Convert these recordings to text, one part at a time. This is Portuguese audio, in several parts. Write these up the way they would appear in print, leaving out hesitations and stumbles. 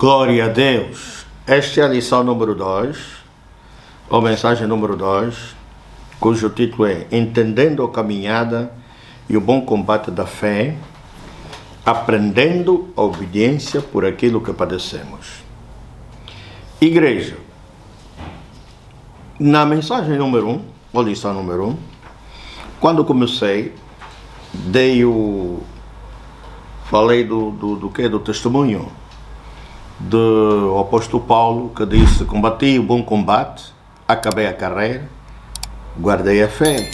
Glória a Deus. Esta é a lição número 2, ou mensagem número 2, cujo título é Entendendo a caminhada e o bom combate da fé, aprendendo a obediência por aquilo que padecemos. Igreja, na mensagem número 1, ou lição número 1, quando comecei, falei do testemunho do apóstolo Paulo, que disse: combati o bom combate, acabei a carreira, guardei a fé.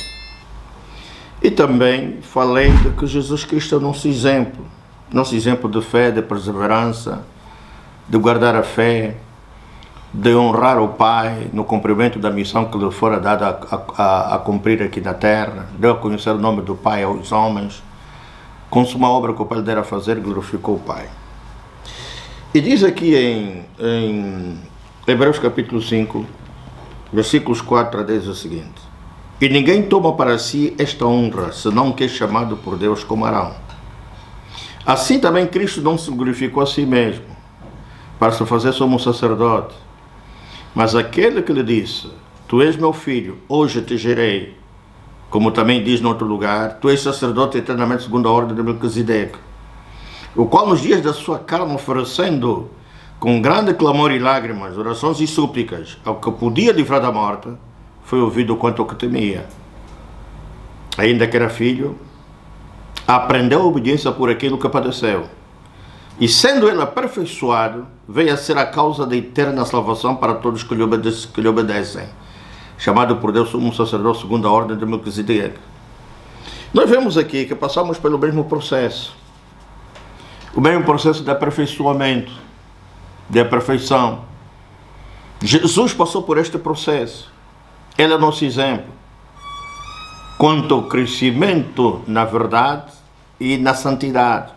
E também falei de que Jesus Cristo é o nosso exemplo de fé, de perseverança, de guardar a fé, de honrar o Pai no cumprimento da missão que lhe fora dada a cumprir aqui na terra, deu a conhecer o nome do Pai aos homens, com uma obra que o Pai lhe dera a fazer, glorificou o Pai. E diz aqui em Hebreus capítulo 5, versículos 4 a 10 o seguinte: e ninguém toma para si esta honra, senão que é chamado por Deus como Arão. Assim também Cristo não se glorificou a si mesmo, para se fazer sumo sacerdote, mas aquele que lhe disse: tu és meu filho, hoje te gerei, como também diz no outro lugar, tu és sacerdote eternamente segundo a ordem de Melquisedeque, o qual nos dias da sua carne, oferecendo com grande clamor e lágrimas, orações e súplicas, ao que podia livrar da morte, foi ouvido quanto ao que temia. Ainda que era filho, aprendeu a obediência por aquilo que padeceu, e sendo ele aperfeiçoado, veio a ser a causa da eterna salvação para todos que lhe obedecem, chamado por Deus sumo sacerdote segundo a ordem de Melquisedeque. Nós vemos aqui que passamos pelo mesmo processo, o mesmo processo de aperfeiçoamento, de perfeição. Jesus passou por este processo. Ele é nosso exemplo quanto ao crescimento na verdade e na santidade.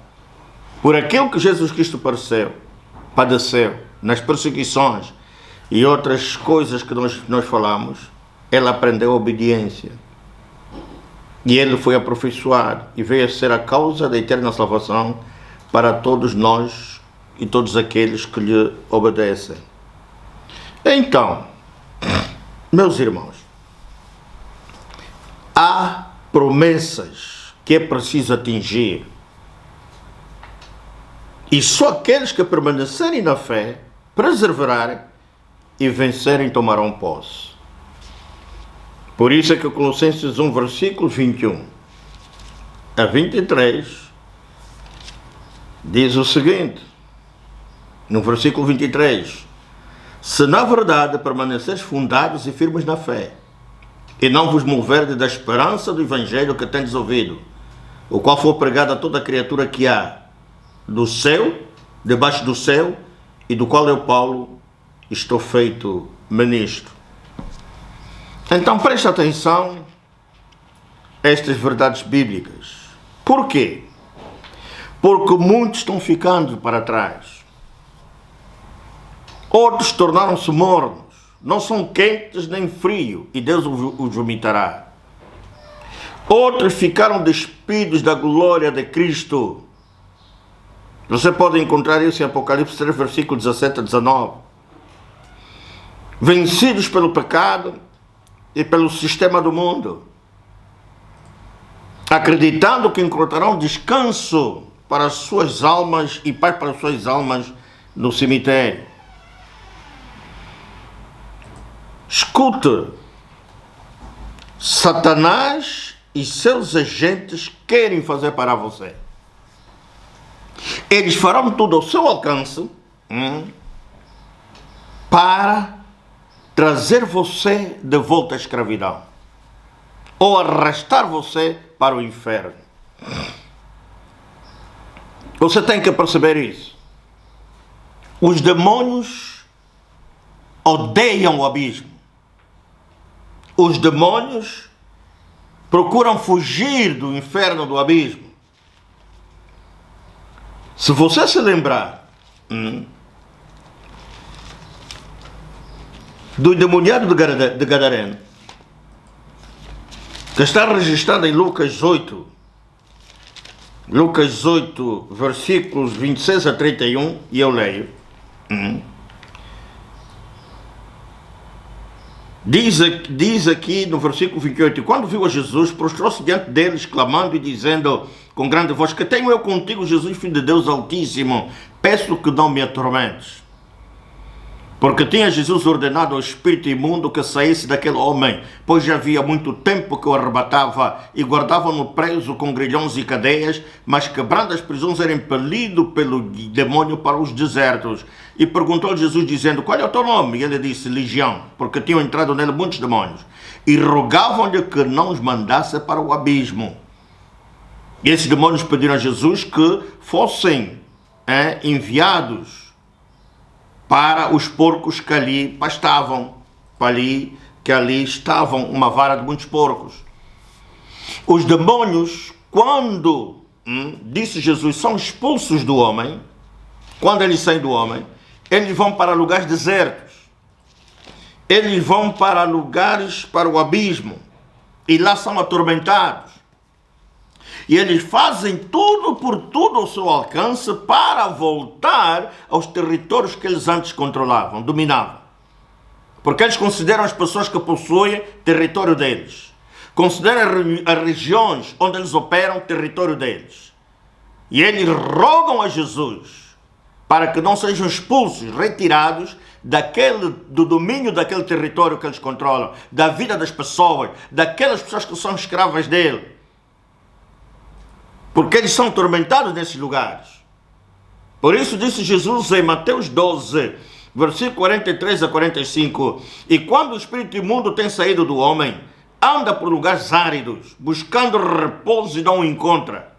Por aquilo que Jesus Cristo padeceu nas perseguições e outras coisas que nós falamos, ele aprendeu a obediência. E ele foi aperfeiçoado e veio a ser a causa da eterna salvação para todos nós e todos aqueles que lhe obedecem. Então, meus irmãos, há promessas que é preciso atingir, e só aqueles que permanecerem na fé, perseverarem e vencerem tomarão posse. Por isso é que Colossenses 1, versículo 21 a 23, diz o seguinte, no versículo 23, se na verdade permaneceres fundados e firmes na fé, e não vos moverdes da esperança do Evangelho que tendes ouvido, o qual foi pregado a toda criatura que há do céu, debaixo do céu, e do qual eu, Paulo, estou feito ministro. Então preste atenção a estas verdades bíblicas. Por quê? Porque muitos estão ficando para trás. Outros tornaram-se mornos, não são quentes nem frio, e Deus os vomitará. Outros ficaram despidos da glória de Cristo. Você pode encontrar isso em Apocalipse 3, versículo 17 a 19. Vencidos pelo pecado e pelo sistema do mundo, acreditando que encontrarão descanso para as suas almas e paz para as suas almas no cemitério. Escute, Satanás e seus agentes querem fazer para você. Eles farão tudo ao seu alcance para trazer você de volta à escravidão, ou arrastar você para o inferno. Você tem que perceber isso. Os demônios odeiam o abismo. Os demônios procuram fugir do inferno, do abismo. Se você se lembrar do endemoniado de Gadareno, que está registrado em Lucas 8, versículos 26 a 31, e eu leio. Diz aqui no versículo 28, e quando viu a Jesus, prostrou-se diante deles, clamando e dizendo com grande voz, que tenho eu contigo, Jesus, Filho de Deus Altíssimo, peço que não me atormentes. Porque tinha Jesus ordenado ao espírito imundo que saísse daquele homem, pois já havia muito tempo que o arrebatava e guardavam-no preso com grilhões e cadeias, mas quebrando as prisões era impelido pelo demônio para os desertos. E perguntou-lhe Jesus dizendo, qual é o teu nome? E ele disse, Legião, porque tinham entrado nele muitos demônios. E rogavam-lhe que não os mandasse para o abismo. E esses demônios pediram a Jesus que fossem enviados para os porcos que ali pastavam, que ali estavam uma vara de muitos porcos. Os demônios, quando, disse Jesus, são expulsos do homem, quando eles saem do homem, eles vão para lugares desertos, eles vão para lugares, para o abismo, e lá são atormentados. E eles fazem tudo por tudo ao seu alcance para voltar aos territórios que eles antes controlavam, dominavam. Porque eles consideram as pessoas que possuem território deles. Consideram as regiões onde eles operam território deles. E eles rogam a Jesus para que não sejam expulsos, retirados do domínio daquele território que eles controlam, da vida das pessoas, daquelas pessoas que são escravas dele. Porque eles são atormentados nesses lugares. Por isso disse Jesus em Mateus 12, versículo 43 a 45, e quando o espírito imundo tem saído do homem, anda por lugares áridos, buscando repouso e não o encontra.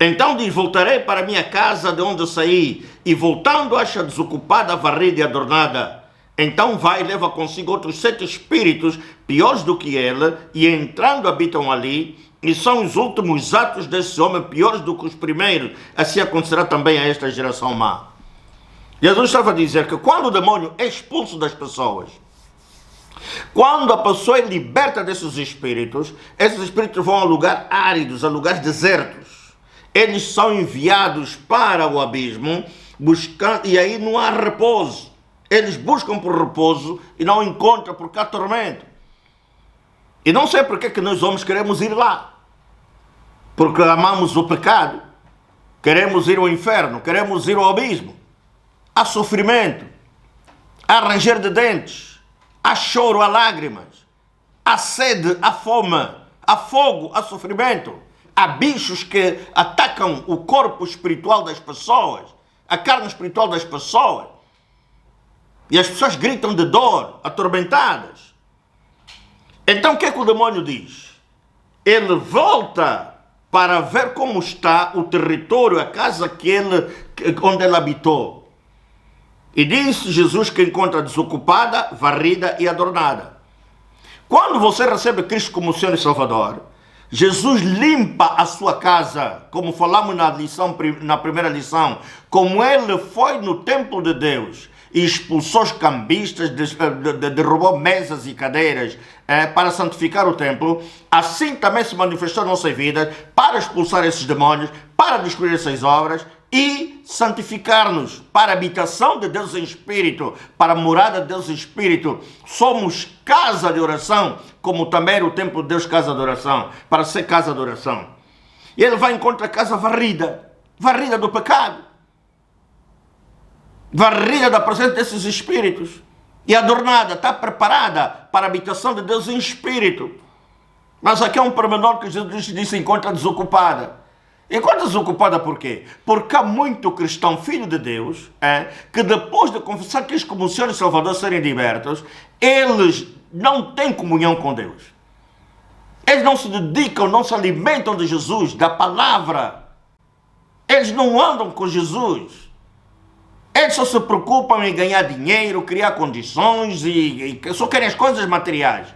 Então diz, voltarei para a minha casa de onde saí, e voltando acha desocupada, varrida e adornada. Então vai e leva consigo outros 7 espíritos, piores do que ele, e entrando habitam ali, e são os últimos atos desse homem piores do que os primeiros. Assim acontecerá também a esta geração má. Jesus estava a dizer que quando o demônio é expulso das pessoas, quando a pessoa é liberta desses espíritos, esses espíritos vão a lugares áridos, a lugares desertos. Eles são enviados para o abismo, buscando, e aí não há repouso. Eles buscam por repouso e não encontram porque há tormento. E não sei porque que nós homens queremos ir lá. Porque amamos o pecado, queremos ir ao inferno, queremos ir ao abismo. Há sofrimento, há ranger de dentes, há choro, há lágrimas, há sede, há fome, há fogo, há sofrimento. Há bichos que atacam o corpo espiritual das pessoas, a carne espiritual das pessoas. E as pessoas gritam de dor, atormentadas. Então o que é que o demônio diz? Ele volta para ver como está o território, a casa onde ele habitou. E disse Jesus que encontra desocupada, varrida e adornada. Quando você recebe Cristo como Senhor e Salvador, Jesus limpa a sua casa, como falamos na primeira lição, como ele foi no templo de Deus e expulsou os cambistas, derrubou mesas e cadeiras para santificar o templo, assim também se manifestou em nossas vidas para expulsar esses demônios, para destruir essas obras e santificar-nos para a habitação de Deus em Espírito, para a morada de Deus em Espírito. Somos casa de oração, como também era o templo de Deus, casa de oração, para ser casa de oração. E ele vai encontrar a casa varrida do pecado, varrida da presença desses espíritos, e adornada, está preparada para a habitação de Deus em Espírito. Mas aqui é um pormenor que Jesus disse, encontra desocupada. Encontra desocupada por quê? Porque há muito cristão, filho de Deus, que depois de confessar Cristo como Senhor e Salvador, serem libertos, eles não têm comunhão com Deus. Eles não se dedicam, não se alimentam de Jesus, da palavra. Eles não andam com Jesus. Eles só se preocupam em ganhar dinheiro, criar condições e só querem as coisas materiais.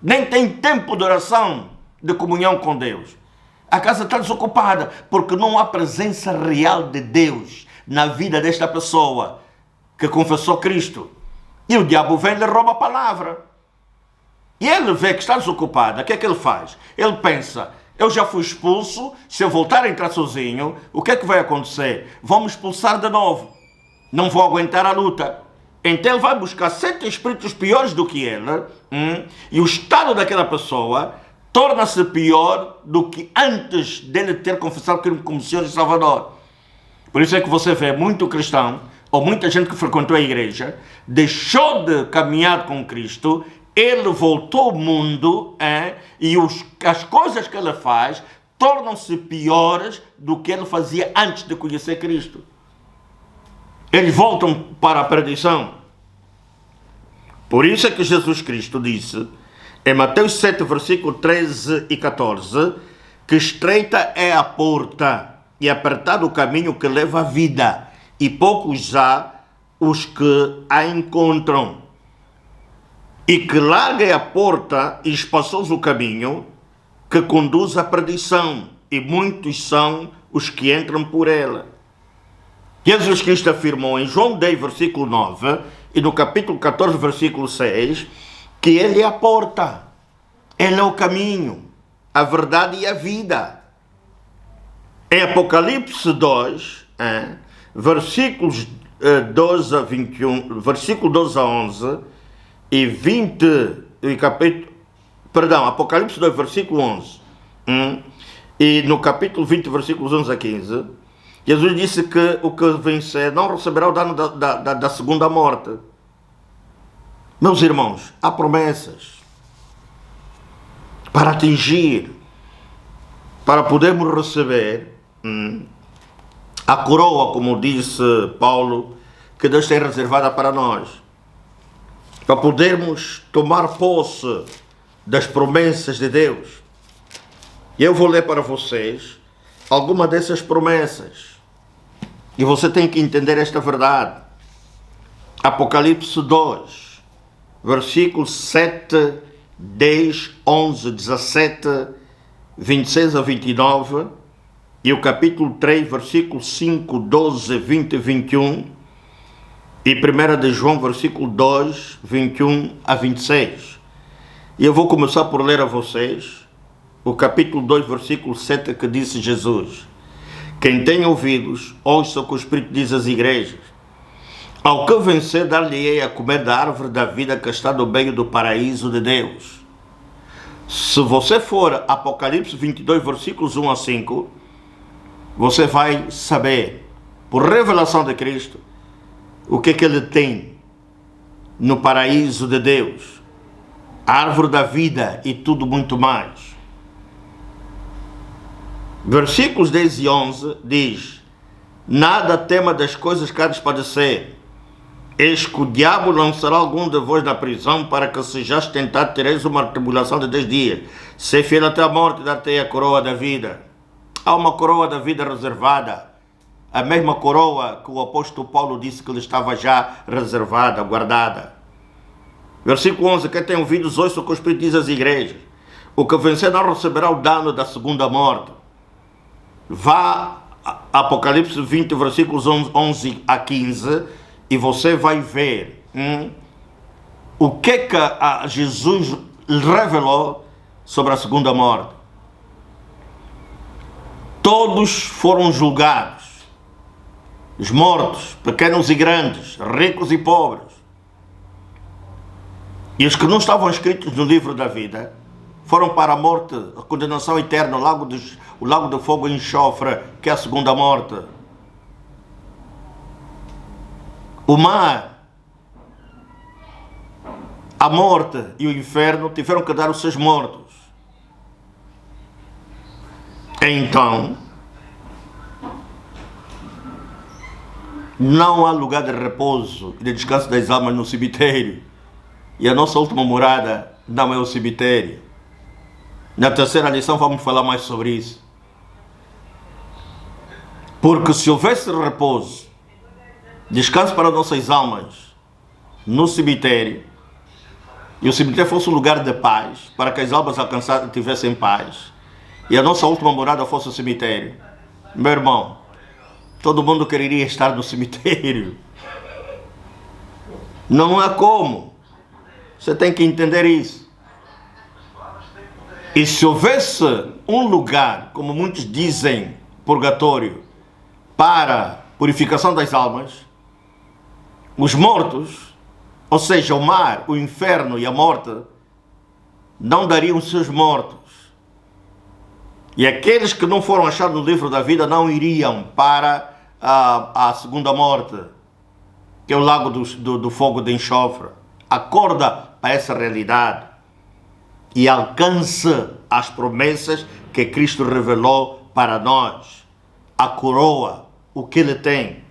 Nem tem tempo de oração, de comunhão com Deus. A casa está desocupada porque não há presença real de Deus na vida desta pessoa que confessou Cristo. E o diabo vem e lhe rouba a palavra. E ele vê que está desocupada. O que é que ele faz? Ele pensa, eu já fui expulso, se eu voltar a entrar sozinho, o que é que vai acontecer? Vão me expulsar de novo. não vou aguentar a luta. Então ele vai buscar 7 espíritos piores do que ele, e o estado daquela pessoa torna-se pior do que antes dele ter confessado Cristo como Senhor e Salvador. Por isso é que você vê muito cristão, ou muita gente que frequentou a igreja, deixou de caminhar com Cristo, ele voltou ao mundo, e as coisas que ele faz tornam-se piores do que ele fazia antes de conhecer Cristo. Eles voltam para a perdição. Por isso é que Jesus Cristo disse, em Mateus 7, versículo 13 e 14, que estreita é a porta e apertado o caminho que leva à vida, e poucos há os que a encontram. E que larga é a porta e espaçoso o caminho que conduz à perdição, e muitos são os que entram por ela. Jesus Cristo afirmou em João 10, versículo 9, e no capítulo 14, versículo 6, que Ele é a porta, Ele é o caminho, a verdade e a vida. Em Apocalipse 2, versículos 12 a 21, versículo 12 a 11, e 20, Apocalipse 2, versículo 11, e no capítulo 20, versículos 11 a 15, Jesus disse que o que vencer não receberá o dano da segunda morte. Meus irmãos, há promessas para atingir, para podermos receber a coroa, como disse Paulo, que Deus tem reservada para nós, para podermos tomar posse das promessas de Deus. E eu vou ler para vocês alguma dessas promessas. E você tem que entender esta verdade. Apocalipse 2, versículos 7, 10, 11, 17, 26 a 29, e o capítulo 3, versículo 5, 12, 20 e 21, e 1 de João, versículo 2, 21 a 26. E eu vou começar por ler a vocês o capítulo 2, versículo 7, que disse Jesus: quem tem ouvidos, ouça o que o Espírito diz às igrejas. Ao que vencer, dar-lhe-ei a comer da árvore da vida que está no meio do paraíso de Deus. Se você for Apocalipse 22, versículos 1 a 5, você vai saber, por revelação de Cristo, o que ele tem no paraíso de Deus, a árvore da vida e tudo muito mais. Versículos 10 e 11 diz: nada tema das coisas que há de padecer. Eis que o diabo lançará algum de vós na prisão, para que sejais tentado, tereis uma tribulação de 10 dias. Ser fiel até a morte, dar-te a coroa da vida. Há uma coroa da vida reservada, a mesma coroa que o apóstolo Paulo disse que lhe estava já reservada, guardada. Versículo 11: quem tem ouvidos, ouça o que o Espírito diz às igrejas. O que vencer não receberá o dano da segunda morte. Vá a Apocalipse 20, versículos 11 a 15, e você vai ver o que Jesus revelou sobre a segunda morte. Todos foram julgados, os mortos, pequenos e grandes, ricos e pobres. E os que não estavam escritos no livro da vida foram para a morte, a condenação eterna, o lago de fogo e enxofre, que é a segunda morte. O mar, a morte e o inferno tiveram que dar os seus mortos. Então, não há lugar de repouso e de descanso das almas no cemitério. E a nossa última morada não é o cemitério. Na terceira lição vamos falar mais sobre isso. Porque se houvesse repouso, descanso para nossas almas no cemitério, e o cemitério fosse um lugar de paz, para que as almas alcançadas tivessem paz, e a nossa última morada fosse o cemitério, meu irmão, todo mundo quereria estar no cemitério. Não há como. Você tem que entender isso. E se houvesse um lugar, como muitos dizem, purgatório, para purificação das almas, Os mortos, ou seja, o mar, o inferno e a morte, não dariam seus mortos. E aqueles que não foram achados no livro da vida não iriam para a segunda morte, que é o lago do fogo de enxofre. Acorda para essa realidade e alcance as promessas que Cristo revelou para nós. A coroa, o que Ele tem.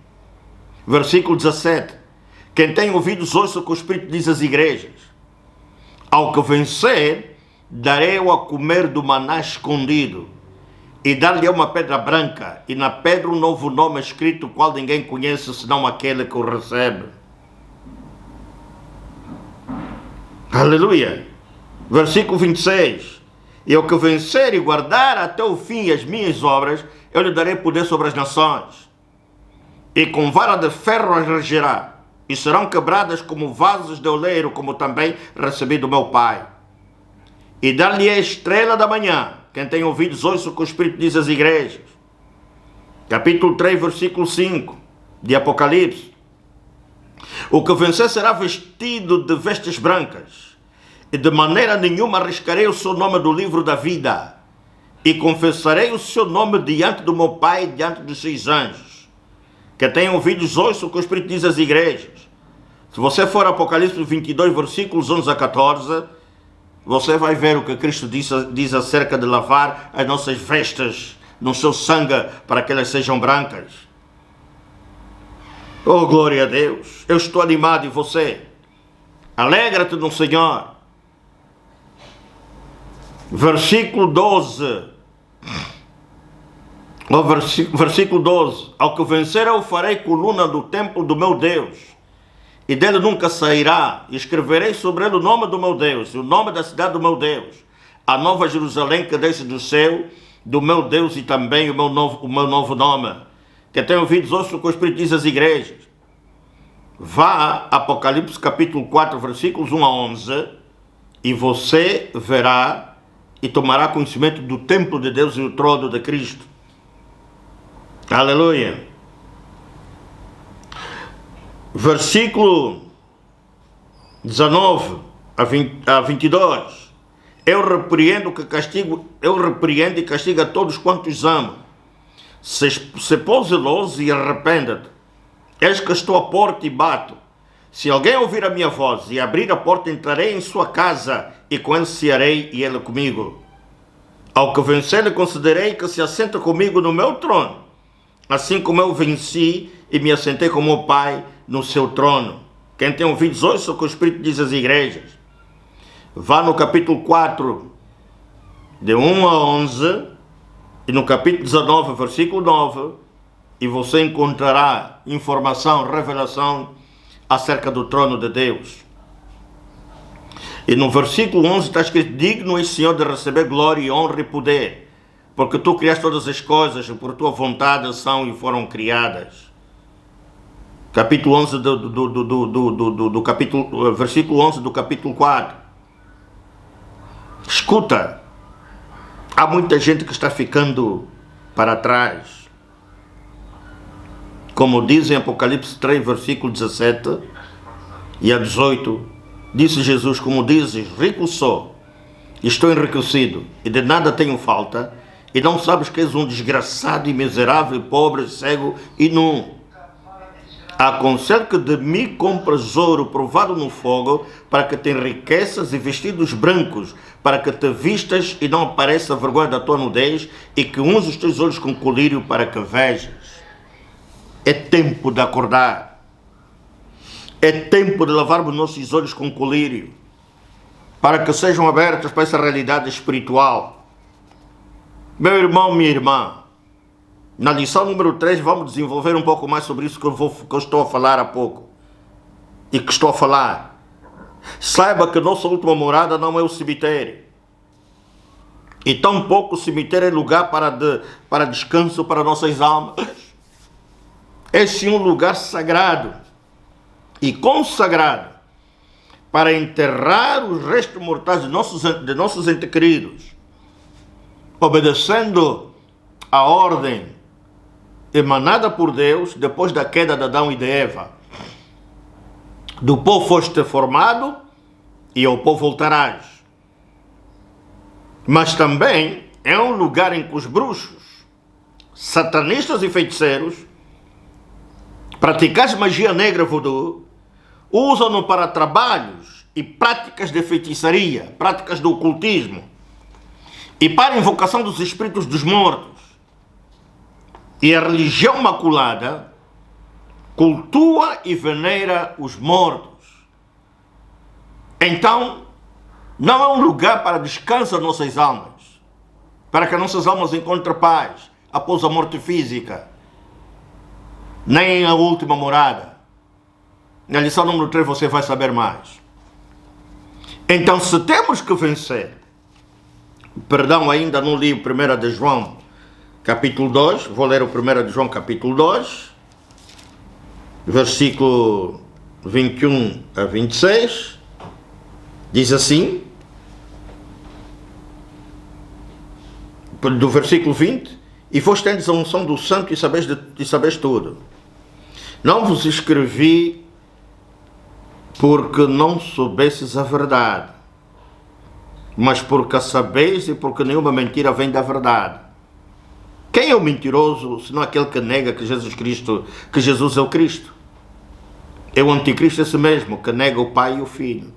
Versículo 17. Quem tem ouvidos, ouça o que o Espírito diz às igrejas. Ao que vencer, darei-o a comer do maná escondido, e dar-lhe uma pedra branca, e na pedra um novo nome escrito, o qual ninguém conhece, senão aquele que o recebe. Aleluia! Versículo 26. E ao que vencer e guardar até o fim as minhas obras, eu lhe darei poder sobre as nações, e com vara de ferro as regerá, e serão quebradas como vasos de oleiro, como também recebi do meu Pai. E dar-lhe a estrela da manhã. Quem tem ouvidos, ouça o que o Espírito diz às igrejas. Capítulo 3, versículo 5 de Apocalipse. O que vencer será vestido de vestes brancas, e de maneira nenhuma arriscarei o seu nome do livro da vida, e confessarei o seu nome diante do meu Pai e diante dos seus anjos. Quem tem ouvidos, ouça o que o Espírito diz às igrejas. Se você for a Apocalipse 22, versículos 11 a 14, você vai ver o que Cristo diz acerca de lavar as nossas vestes no seu sangue para que elas sejam brancas. Oh, glória a Deus! Eu estou animado, e você? Alegra-te no Senhor. Versículo 12. Versículo 12. Ao que vencer, eu farei coluna do templo do meu Deus, e dele nunca sairá. E escreverei sobre ele o nome do meu Deus, e o nome da cidade do meu Deus, a nova Jerusalém que desce do céu, do meu Deus, e também o meu novo nome. Quem tem ouvidos, ouça o que o Espírito diz às igrejas. Vá a Apocalipse capítulo 4, versículos 1 a 11, e você verá e tomará conhecimento do templo de Deus e o trono de Cristo. Aleluia! Versículo 19 a 22. Eu repreendo e castigo a todos quantos amo. Se pôs zeloso e arrependa-te. Eis que estou à porta e bato. Se alguém ouvir a minha voz e abrir a porta, entrarei em sua casa, e com ele cearei e ele comigo. Ao que vencer, lhe concederei que se assenta comigo no meu trono, assim como eu venci e me assentei com meu Pai no seu trono. Quem tem ouvidos, ouça o que o Espírito diz às igrejas. Vá no capítulo 4, de 1 a 11, e no capítulo 19, versículo 9, e você encontrará informação, revelação acerca do trono de Deus. E no versículo 11 está escrito: digno és, Senhor, de receber glória, honra e poder, porque tu criaste todas as coisas, e por tua vontade são e foram criadas. Capítulo 11 do capítulo, versículo 11 do capítulo 4. Escuta, há muita gente que está ficando para trás. Como diz em Apocalipse 3, versículo 17 e a 18, disse Jesus: como dizes, rico sou, estou enriquecido, e de nada tenho falta, e não sabes que és um desgraçado e miserável, pobre, cego e nu. Aconselho que de mim compras ouro provado no fogo, para que te enriqueças, e vestidos brancos, para que te vistas e não apareça a vergonha da tua nudez, e que unjas os teus olhos com colírio, para que vejas. É tempo de acordar. É tempo de lavarmos nossos olhos com colírio, para que sejam abertos para essa realidade espiritual. Meu irmão, minha irmã, na lição número 3 vamos desenvolver um pouco mais sobre isso que eu estou a falar há pouco. E que estou a falar. Saiba que nossa última morada não é o cemitério. E tampouco o cemitério é lugar para descanso para nossas almas. É sim um lugar sagrado e consagrado para enterrar os restos mortais de nossos entes queridos, obedecendo a ordem emanada por Deus depois da queda de Adão e de Eva. Do pó foste formado e ao pó voltarás. Mas também é um lugar em que os bruxos, satanistas e feiticeiros, praticantes de magia negra voodoo, usam-no para trabalhos e práticas de feitiçaria, práticas do ocultismo e para a invocação dos espíritos dos mortos. E a religião maculada cultua e venera os mortos. Então, não é um lugar para descanso das nossas almas, para que nossas almas encontrem paz após a morte física, nem a última morada. Na lição número 3 você vai saber mais. Então, se temos que vencer, ainda não li o 1 de João, capítulo 2, vou ler o 1 de João, capítulo 2, versículo 21 a 26, diz assim, do versículo 20, e vós tendes a unção do Santo e sabeis tudo. Não vos escrevi porque não soubesses a verdade, mas porque a sabeis e porque nenhuma mentira vem da verdade. Quem é o mentiroso, senão aquele que nega que Jesus é o Cristo? É o anticristo esse mesmo, que nega o Pai e o Filho.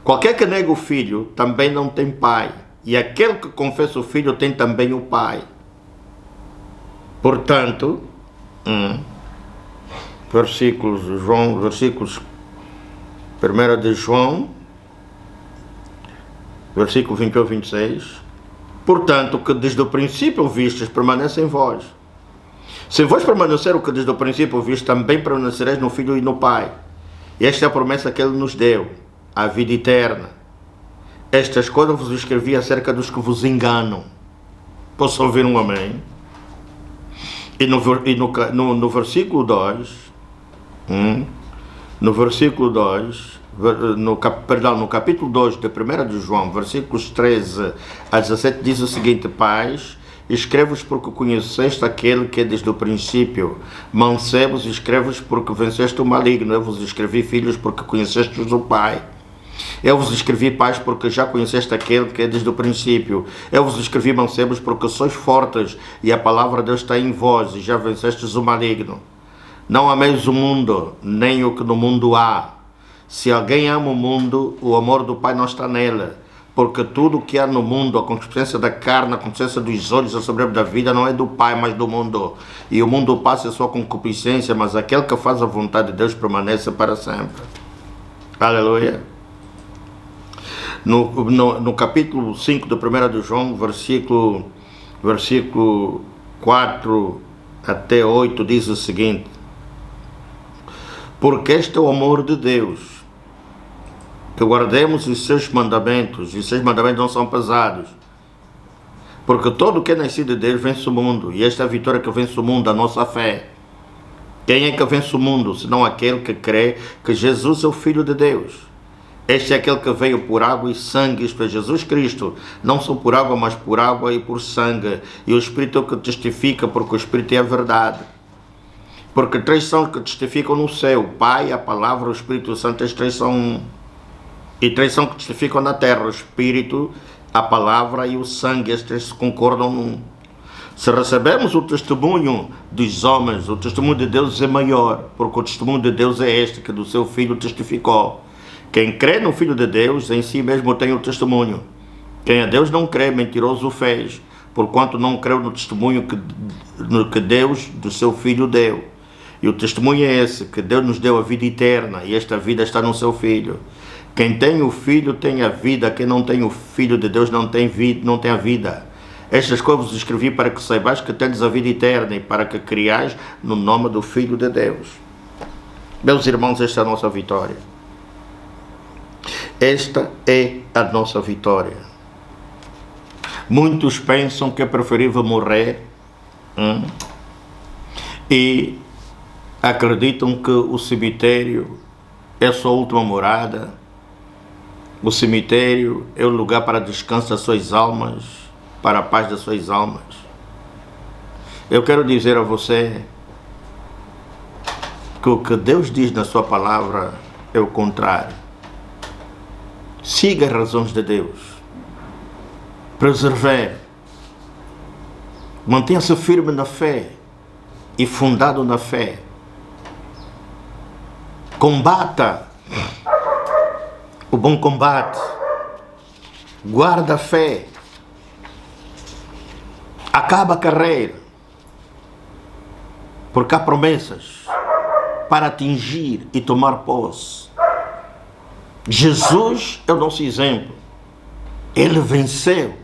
Qualquer que nega o Filho também não tem Pai, e aquele que confessa o Filho tem também o Pai. Portanto, versículos 1 de João, versículo 21 a 26, portanto, o que desde o princípio vistes permanece em vós. Se vós permanecer o que desde o princípio vistes, também permanecereis no Filho e no Pai. E esta é a promessa que Ele nos deu, a vida eterna. Estas coisas vos escrevi acerca dos que vos enganam. Posso ouvir um amém? E no versículo 2, no capítulo 2 de 1 de João, versículos 13 a 17, diz o seguinte: Pais, escrevo-vos porque conheceste aquele que é desde o princípio. Mancebos, escrevo-vos porque venceste o maligno. Eu vos escrevi, filhos, porque conhecestes o Pai. Eu vos escrevi, pais, porque já conheceste aquele que é desde o princípio. Eu vos escrevi, mancebos, porque sois fortes e a palavra de Deus está em vós e já vencestes o maligno. Não ameis o mundo, nem o que no mundo há. Se alguém ama o mundo, o amor do Pai não está nele. Porque tudo o que há no mundo, a concupiscência da carne, a concupiscência dos olhos, a soberba da vida, não é do Pai, mas do mundo. E o mundo passa a sua concupiscência, mas aquele que faz a vontade de Deus permanece para sempre. Aleluia. No capítulo 5 do 1 de João, versículo 4 até 8, diz o seguinte: porque este é o amor de Deus, que guardemos os seus mandamentos, e os seus mandamentos não são pesados. Porque todo o que é nascido de Deus vence o mundo, e esta é a vitória que vence o mundo, a nossa fé. Quem é que vence o mundo, senão aquele que crê que Jesus é o Filho de Deus? Este é aquele que veio por água e sangue, isto é, Jesus Cristo, não só por água, mas por água e por sangue. E o Espírito é o que testifica, porque o Espírito é a verdade. Porque três são que testificam no céu: o Pai, a Palavra, o Espírito Santo. Estes três são um. E três são que testificam na terra: o Espírito, a Palavra e o sangue. Estes três se concordam num. Se recebemos o testemunho dos homens, o testemunho de Deus é maior, porque o testemunho de Deus é este, que do seu Filho testificou. Quem crê no Filho de Deus, em si mesmo tem o testemunho. Quem a Deus não crê, mentiroso o fez, porquanto não creu no testemunho que Deus do seu Filho deu. E o testemunho é esse, que Deus nos deu a vida eterna, e esta vida está no seu Filho. Quem tem o Filho tem a vida, quem não tem o Filho de Deus não tem a vida. Estas coisas vos escrevi para que saibais que tendes a vida eterna e para que criais no nome do Filho de Deus. Meus irmãos, esta é a nossa vitória. Esta é a nossa vitória. Muitos pensam que é preferível morrer e acreditam que o cemitério é a sua última morada. O cemitério é o lugar para descanso das suas almas, para a paz das suas almas. Eu quero dizer a você que o que Deus diz na sua palavra é o contrário. Siga as razões de Deus. Persevere. Mantenha-se firme na fé e fundado na fé. Combata o bom combate. Guarda a fé. Acaba a carreira. Porque há promessas para atingir e tomar posse. Jesus é o nosso exemplo. Ele venceu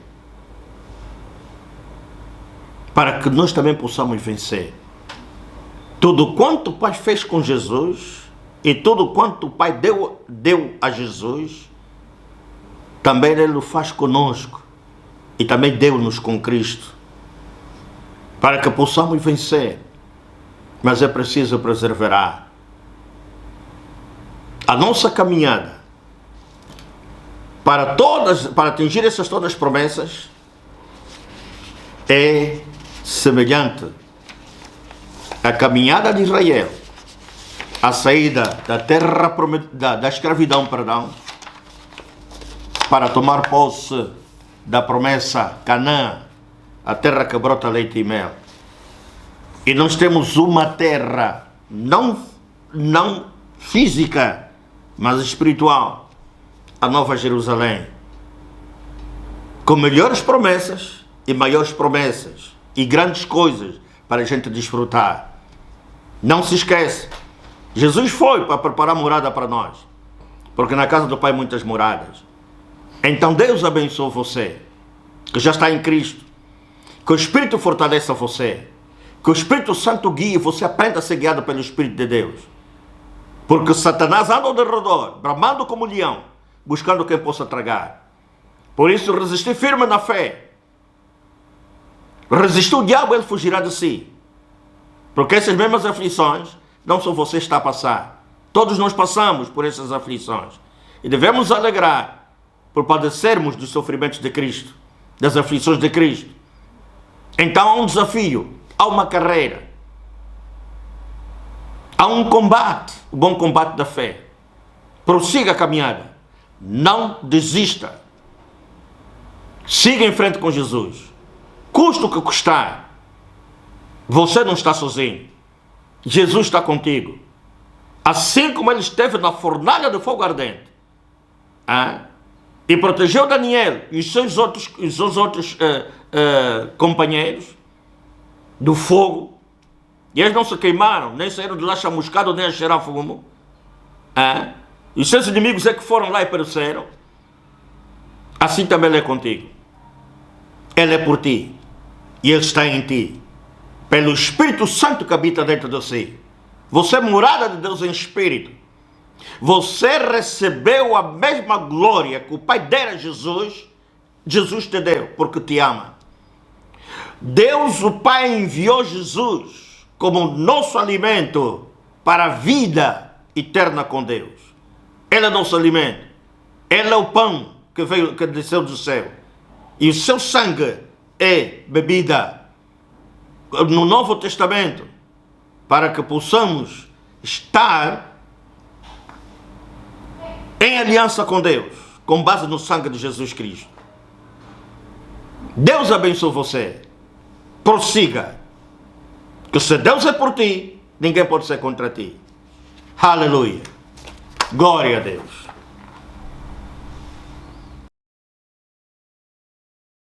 para que nós também possamos vencer. Tudo quanto o Pai fez com Jesus e tudo quanto o Pai deu a Jesus, também Ele o faz conosco e também deu-nos com Cristo, para que possamos vencer. Mas é preciso perseverar. A nossa caminhada para atingir essas todas as promessas é semelhante à caminhada de Israel, a saída da terra da escravidão, para tomar posse da promessa Canaã, a terra que brota leite e mel. E nós temos uma terra não física, mas espiritual, a Nova Jerusalém, com melhores promessas e maiores promessas e grandes coisas para a gente desfrutar. Não se esquece, Jesus foi para preparar morada para nós, porque na casa do Pai muitas moradas. Então Deus abençoe você, que já está em Cristo, que o Espírito fortaleça você, que o Espírito Santo guie e você aprenda a ser guiado pelo Espírito de Deus. Porque Satanás anda ao derredor, bramando como leão, buscando quem possa tragar. Por isso, resistir firme na fé. Resistir o diabo, ele fugirá de si. Porque essas mesmas aflições não só você está a passar. Todos nós passamos por essas aflições. E devemos alegrar por padecermos dos sofrimentos de Cristo, das aflições de Cristo. Então há um desafio. Há uma carreira, há um combate, o bom combate da fé. Prossiga a caminhada, não desista, siga em frente com Jesus, custa o que custar. Você não está sozinho, Jesus está contigo, assim como Ele esteve na fornalha de fogo ardente, e protegeu Daniel e os seus outros companheiros do fogo, e eles não se queimaram, nem saíram de lá chamuscados, nem a cheirar fumo. E os seus inimigos é que foram lá e pereceram. Assim também Ele é contigo. Ele é por ti, e Ele está em ti, pelo Espírito Santo que habita dentro de si. Você é morada de Deus em Espírito. Você recebeu a mesma glória que o Pai dera a Jesus. Jesus te deu, porque te ama. Deus, o Pai, enviou Jesus como nosso alimento para a vida eterna com Deus. Ele é nosso alimento. Ele é o pão que desceu do céu. E o seu sangue é bebida no Novo Testamento, para que possamos estar em aliança com Deus, com base no sangue de Jesus Cristo. Deus abençoe você. Prossiga, que se Deus é por ti, ninguém pode ser contra ti. Aleluia. Glória a Deus.